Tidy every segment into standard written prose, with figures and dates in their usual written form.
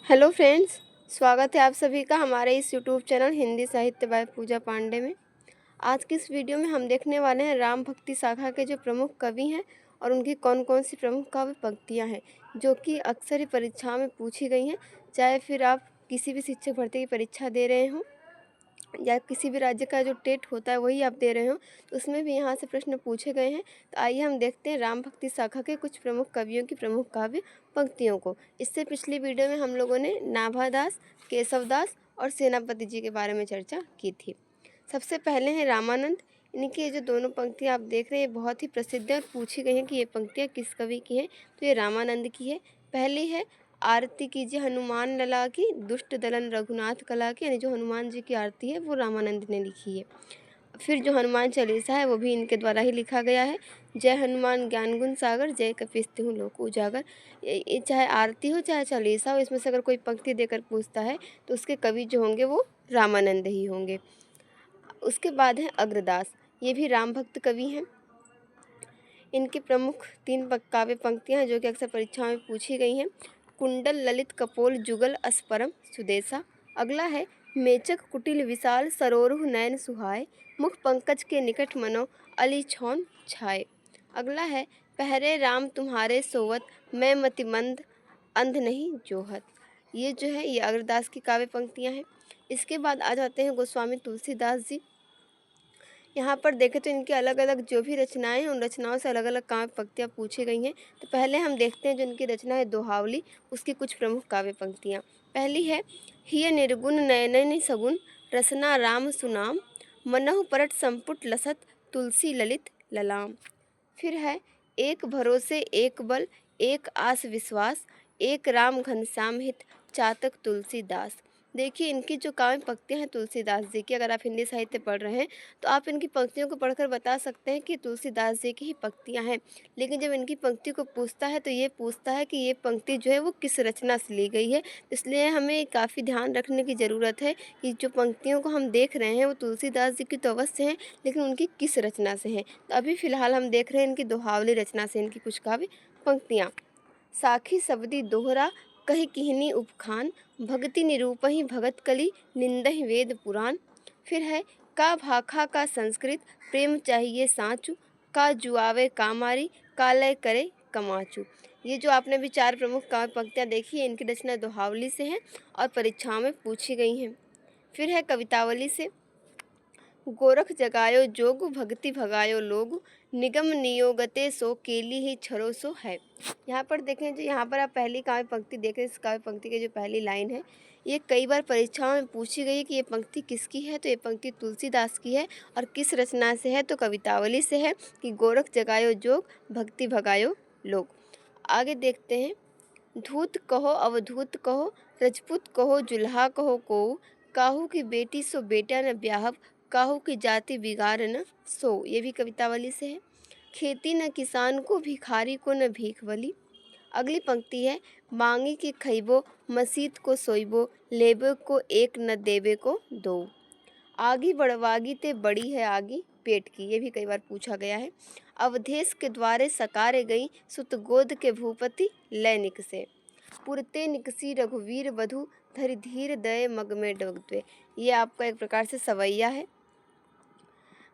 Hello friends, स्वागत है आप सभी का हमारे इस यूट्यूब चैनल हिंदी साहित्य बाय पूजा पांडे में। आज की इस वीडियो में हम देखने वाले हैं राम भक्ति शाखा के जो प्रमुख कवि हैं और उनकी कौन कौन सी प्रमुख काव्य पंक्तियां हैं जो कि अक्सर ही परीक्षाओं में पूछी गई हैं। चाहे फिर आप किसी भी शिक्षक भर्ती की परीक्षा दे रहे हों या किसी भी राज्य का जो टेट होता है वही आप दे रहे हो, तो उसमें भी यहाँ से प्रश्न पूछे गए हैं। तो आइए हम देखते हैं राम भक्ति शाखा के कुछ प्रमुख कवियों की प्रमुख काव्य पंक्तियों को। इससे पिछली वीडियो में हम लोगों ने नाभादास, केशवदास और सेनापति जी के बारे में चर्चा की थी। सबसे पहले हैं रामानंद। इनकी ये जो दोनों पंक्तियाँ आप देख रहे हैं ये बहुत ही प्रसिद्ध है और पूछी गई हैं कि ये पंक्तियाँ किस कवि की हैं, तो ये रामानंद की है। पहली है आरती कीजिए हनुमान लला की, दुष्ट दलन रघुनाथ कला की, यानी जो हनुमान जी की आरती है वो रामानंद ने लिखी है। फिर जो हनुमान चालीसा है वो भी इनके द्वारा ही लिखा गया है। जय हनुमान ज्ञान गुण सागर, जय कपीसति हूँ लोक उजागर। ये चाहे आरती हो चाहे चालीसा हो, इसमें से अगर कोई पंक्ति देकर पूछता है तो उसके कवि जो होंगे वो रामानंद ही होंगे। उसके बाद है अग्रदास, ये भी राम भक्त कवि हैं। इनकी प्रमुख 3 काव्य पंक्तियाँ हैं जो कि अक्सर परीक्षाओं में पूछी गई हैं। कुंडल ललित कपोल जुगल अस्परम सुदेशा। अगला है मेचक कुटिल विशाल सरोरुह नयन सुहाए, मुख पंकज के निकट मनो अली छौन छाए। अगला है पहरे राम तुम्हारे सोवत, मैं मतिमंद अंध नहीं जोहत। ये जो है ये अग्रदास की काव्य पंक्तियाँ हैं। इसके बाद आ जाते हैं गोस्वामी तुलसीदास जी। यहाँ पर देखें तो इनकी अलग अलग जो भी रचनाएं हैं उन रचनाओं से अलग अलग काव्य पंक्तियाँ पूछी गई हैं। तो पहले हम देखते हैं जो इनकी रचना है दोहावली, उसकी कुछ प्रमुख काव्य पंक्तियाँ। पहली है हिय निर्गुण नयन सगुन, रसना राम सुनाम, मनहु परट संपुट लसत, तुलसी ललित ललाम। फिर है एक भरोसे एक बल, एक आस विश्वास, एक राम घनश्याम हित, चातक तुलसीदास। देखिए इनकी जो काव्य पंक्तियाँ हैं तुलसीदास जी की, अगर आप हिंदी साहित्य पढ़ रहे हैं तो आप इनकी पंक्तियों को पढ़कर बता सकते हैं कि तुलसीदास जी की ही पंक्तियाँ हैं। लेकिन जब इनकी पंक्ति को पूछता है तो ये पूछता है कि ये पंक्ति जो है वो किस रचना से ली गई है। इसलिए हमें काफ़ी ध्यान रखने की ज़रूरत है कि जो पंक्तियों को हम देख रहे हैं वो तुलसीदास जी की तो अवश्य हैं, लेकिन उनकी किस रचना से हैं। तो अभी फ़िलहाल हम देख रहे हैं इनकी दोहावली रचना से इनकी कुछ काव्य पंक्तियाँ। साखी सबदी दोहरा, कही किहनी उपखान, भगति निरूपहि भगत कली, निंदहि वेद पुराण। फिर है का भाखा का संस्कृत, प्रेम चाहिए साँचू, का जुआवे कामारी, कालय करे कमाचू। ये जो आपने भी 4 प्रमुख काव्य पंक्तियाँ देखी है इनकी रचना दोहावली से हैं और परीक्षाओं में पूछी गई हैं। फिर है कवितावली से गोरख जगायो जोग, भक्ति भगायो लोग, निगम नियोगते सो केली ही छरो सो है। यहाँ पर देखें जो यहाँ पर आप पहली काव्य पंक्ति देख रहे हैं, इस काव्य पंक्ति की जो पहली लाइन है ये कई बार परीक्षाओं में पूछी गई है कि ये पंक्ति किसकी है। तो ये पंक्ति तुलसीदास की है और किस रचना से है, तो कवितावली से है कि गोरख जगायो जोग, भक्ति भगायो लोग। आगे देखते हैं धूत कहो अवधूत कहो, रजपूत कहो जुल्हा कहो को, काहू की बेटी सो बेटा न ब्याहब, काहू की जाति बिगाड़ न सो। ये भी कवितावली से है। खेती न किसान को, भिखारी को न भीख बली। अगली पंक्ति है मांगी की खइबो, मसीत को सोइबो, लेबे को एक न देबे को दो। आगी बढ़वागी ते बड़ी है आगी पेट की। ये भी कई बार पूछा गया है। अवधेश के द्वारे सकारे गई, सुत गोद के भूपति लय निकसे। पुरते निकसी रघुवीर बधु, धरि धीर दय मग में डगद्वे। ये आपका एक प्रकार से सवैया है।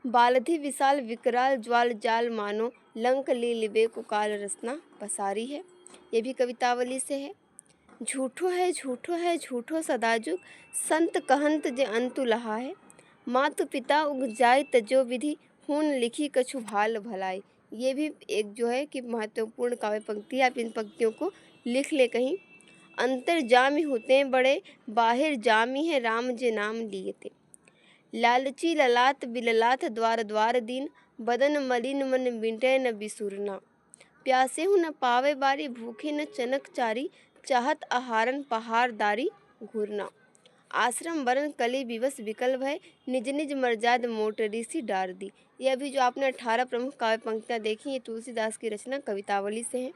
बालधि विशाल विकराल ज्वाल जाल मानो, लंक ली लिबे को काल रसना पसारी है। ये भी कवितावली से है। झूठो है झूठो है झूठो सदाजुग, संत कहंत जे अंतु लहा है, मातु पिता उग जाय तजो विधि, हून लिखी कछु भाल भलाई। ये भी एक जो है कि महत्वपूर्ण काव्य पंक्ति है, आप इन पंक्तियों को लिख ले कहीं। अंतर जामी होते बड़े, बाहिर जामी है राम जे नाम लिए थे। लालची ललात बिललात द्वार द्वार दीन, बदन मलिन मन मिटे न बिसुरना। प्यासे हूँ न पावे बारी, भूखे न चनक चारी, चाहत आहारन पहाड़दारी घूरना। आश्रम वरण कली विवश विकल भय, निज निज मर्जाद मोटरी सी डार दी। ये अभी जो आपने 18 प्रमुख काव्य पंक्तियाँ देखी ये तुलसीदास की रचना कवितावली से हैं।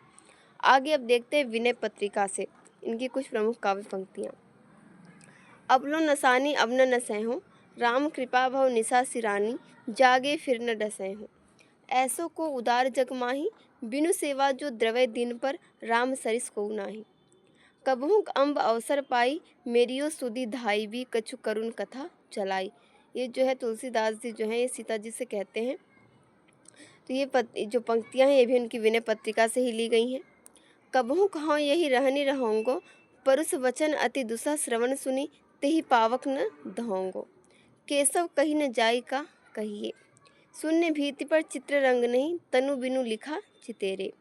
आगे अब देखते हैं विनय पत्रिका से इनकी कुछ प्रमुख काव्य पंक्तियाँ। अबलो नसानी अब न नसैहूँ, राम कृपा भव निशा सिरानी, जागे फिर न डसैहूँ। ऐसो को उदार जग माही, बिनु सेवा जो द्रवै दिन पर, राम सरिस को नाही। कबहुँ अम्ब अवसर पाई, मेरियो सुधि धायबी कछु करुण कथा चलाई। ये जो है तुलसीदास जी जो हैं ये सीता जी से कहते हैं। तो ये जो पंक्तियाँ हैं ये भी उनकी विनय पत्रिका से ही ली गई हैं। कबहुँ कहाँ यही रहनि रहोंगो, परुष वचन अति दुसह श्रवण सुनी, तेहि पावक न दहोंगो। केशव कही न जाई का कहिए, शून्य भीति पर चित्र रंग नहीं, तनु बिनु लिखा चितेरे।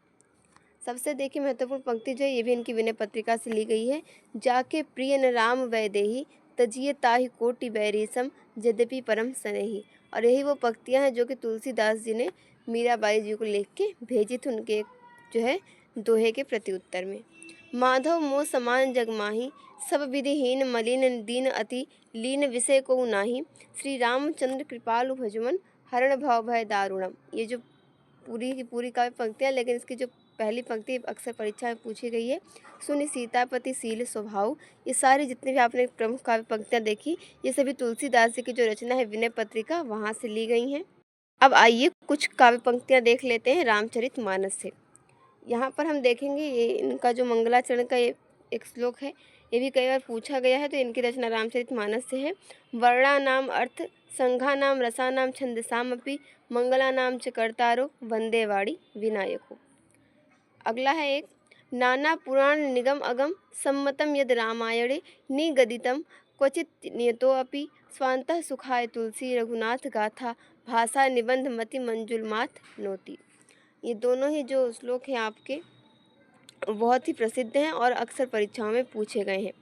सबसे देखिए महत्वपूर्ण पंक्ति जो है ये भी इनकी विनय पत्रिका से ली गई है। जाके प्रिय न राम वैदेही, तजिए ताहि कोटि बैरीसम, यद्यपि परम स्नेही। और यही वो पंक्तियाँ हैं जो कि तुलसीदास जी ने मीराबाई जी को लिख के भेजी थी उनके जो है दोहे के प्रत्युत्तर में। माधव मोह समान जग माही, सब विधिहीन मलिन दीन अति, लीन विषय को नाही, श्री रामचंद्र कृपालु भजमन, हरण भव भय दारुणम। ये जो पूरी की पूरी काव्य पंक्तियाँ, लेकिन इसकी जो पहली पंक्ति अक्सर परीक्षा में पूछी गई है, सुनि सीतापति सील स्वभाव। ये सारी जितनी भी आपने प्रमुख काव्य पंक्तियाँ देखी, ये सभी तुलसीदास जी की जो रचना है विनय पत्रिका वहाँ से ली गई हैं। अब आइए कुछ काव्य पंक्तियाँ देख लेते हैं रामचरितमानस से। यहाँ पर हम देखेंगे ये इनका जो मंगलाचरण का ये एक श्लोक है, ये भी कई बार पूछा गया है। तो इनकी रचना रामचरितमानस से है। वर्णानाम अर्थ संघानाम रसानाम छंदसामपि, मंगलानाम च कर्तारो वंदे वाणी विनायको। अगला है एक, नाना पुराण निगम अगम, सम्मतम यद रामायणे निगदितम, क्वचित नियतोऽपि स्वान्तः सुखाय तुलसी रघुनाथ गाथा, भाषा निबंध मति मंजुलमात नोति। ये दोनों ही जो श्लोक हैं आपके बहुत ही प्रसिद्ध हैं और अक्सर परीक्षाओं में पूछे गए हैं।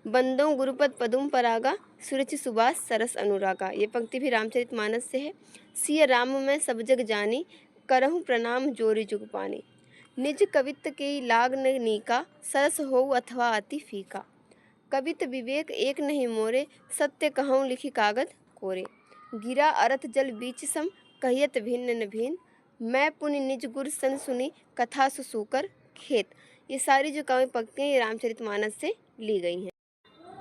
बंदों गुरुपद पदुम परागा, सुरुचि सुबास सरस अनुरागा। ये पंक्ति भी रामचरितमानस से है। सिय राम मैं सब जग जानी, करहूँ प्रणाम जोरी जुग पानी, निज कवित्त के लाग न नीका, सरस हो अथवा अति फीका, कवित विवेक एक नहीं मोरे, सत्य कहूँ लिखी कागद कोरे, गिरा अरथ जल बीच सम, कहियत भिन्न न भिन्न, मैं पुनि निज गुर सन सुनी, कथा सुसूकर खेत। ये सारी जो काव्य पंक्तियाँ ये रामचरितमानस से ली गई हैं।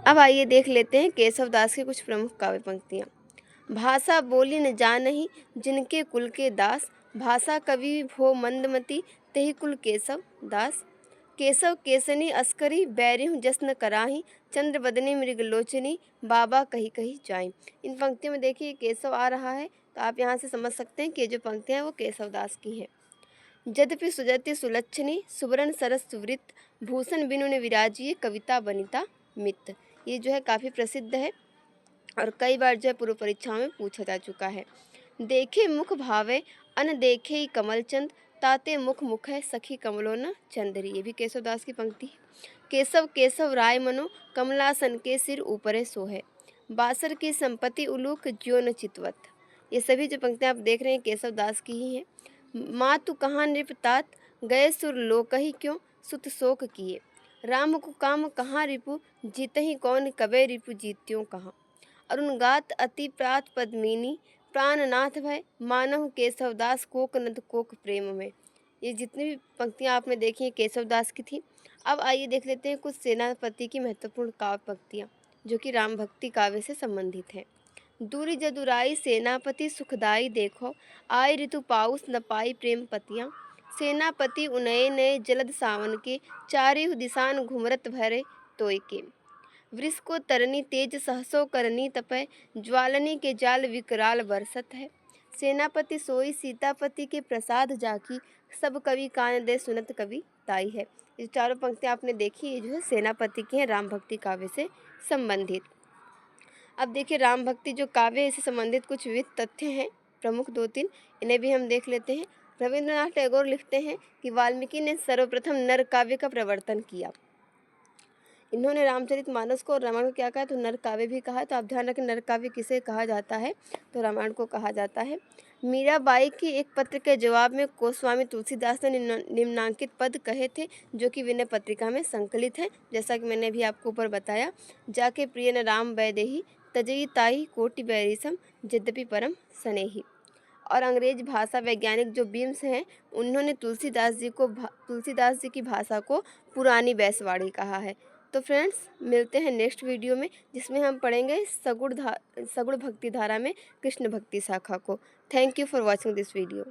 अब आइए देख लेते हैं केशव दास की कुछ प्रमुख काव्य पंक्तियाँ। भाषा बोली न जानहि, जिनके कुल के दास, भाषा कवि भो मंदमती, तेहि कुल केशव दास। केशव केसनी अस्करी, बैरिहु जसन कराही, चंद्र बदनी मृगलोचनी, बाबा कही कही जाई। इन पंक्तियों में देखिए केशव आ रहा है, तो आप यहाँ से समझ सकते हैं कि ये जो पंक्तियाँ हैं वो केशव दास की हैं। यद्यपि सुजति सुलक्षणी, सुवर्ण सरस सुवृत, भूषण बिनु ने विराजिए, कविता बनिता मित। ये जो है काफ़ी प्रसिद्ध है और कई बार जो है पूर्व परीक्षाओं में पूछा जा चुका है। देखे मुख भावे, अन देखे ही कमल चंद, ताते मुख मुख है, सखी कमलो न चंदरी। ये भी केशव दास की पंक्ति है। केशव केशव राय मनो, कमलासन के सिर ऊपरे सोहे, बासर की संपत्ति उलूक ज्यो न चितवत। ये सभी जो पंक्तियाँ आप देख रहे हैं केशव दास की ही हैं। मातु कहाँ नृपतात, गए सुर लोक ही क्यों, सुत शोक किए, राम को काम कहाँ रिपु, जीत ही कौन कबे रिपु जीत्यों कहाँ, अरुण गात अति प्रात पद्मिनी, प्राणनाथ भय मानव केशवदास कोक नद कोक प्रेम में। ये जितनी भी पंक्तियाँ आपने देखी हैं केशवदास की थी। अब आइए देख लेते हैं कुछ सेनापति की महत्वपूर्ण काव्य पंक्तियाँ जो कि राम भक्ति काव्य से संबंधित हैं। दूरी जदुराई सेनापति सुखदाई देखो, आय ऋतु पाउस न पाई प्रेम पतियाँ, सेनापति उनय नये जलद सावन के, चारिहु दिसान घुमरत भरे तोय के, वृष को तरनी तेज सहसो करनी तपय, ज्वालनी के जाल विकराल बरसत है, सेनापति सोई सीतापति के प्रसाद जाकी, सब कवि कान दे सुनत कवि ताई है। ये चारों पंक्तियाँ आपने देखी, ये जो है सेनापति की हैं राम भक्ति काव्य से संबंधित। अब देखिए राम भक्ति जो काव्य से संबंधित कुछ विविध तथ्य हैं प्रमुख 2-3, इन्हें भी हम देख लेते हैं। रविंद्रनाथ टैगोर लिखते हैं कि वाल्मीकि ने सर्वप्रथम नर काव्य का प्रवर्तन किया। इन्होंने रामचरितमानस को और रामायण को क्या कहा, तो नर काव्य भी कहा। तो आप ध्यान रखें नर काव्य किसे कहा जाता है, तो रामायण को कहा जाता है। मीराबाई की एक पत्र के जवाब में गोस्वामी तुलसीदास ने निम्नांकित पद कहे थे जो कि विनय पत्रिका में संकलित है। जैसा कि मैंने अभी आपको ऊपर बताया, जाके प्रिय न राम वैदेही, तजई ताई कोटि बैरिसम, यद्यपि परम स्नेही। और अंग्रेज भाषा वैज्ञानिक जो बीम्स हैं उन्होंने तुलसीदास जी की भाषा को पुरानी बैसवाड़ी कहा है। तो फ्रेंड्स मिलते हैं नेक्स्ट वीडियो में जिसमें हम पढ़ेंगे सगुण भक्ति धारा में कृष्ण भक्ति शाखा को। Thank you for watching this video.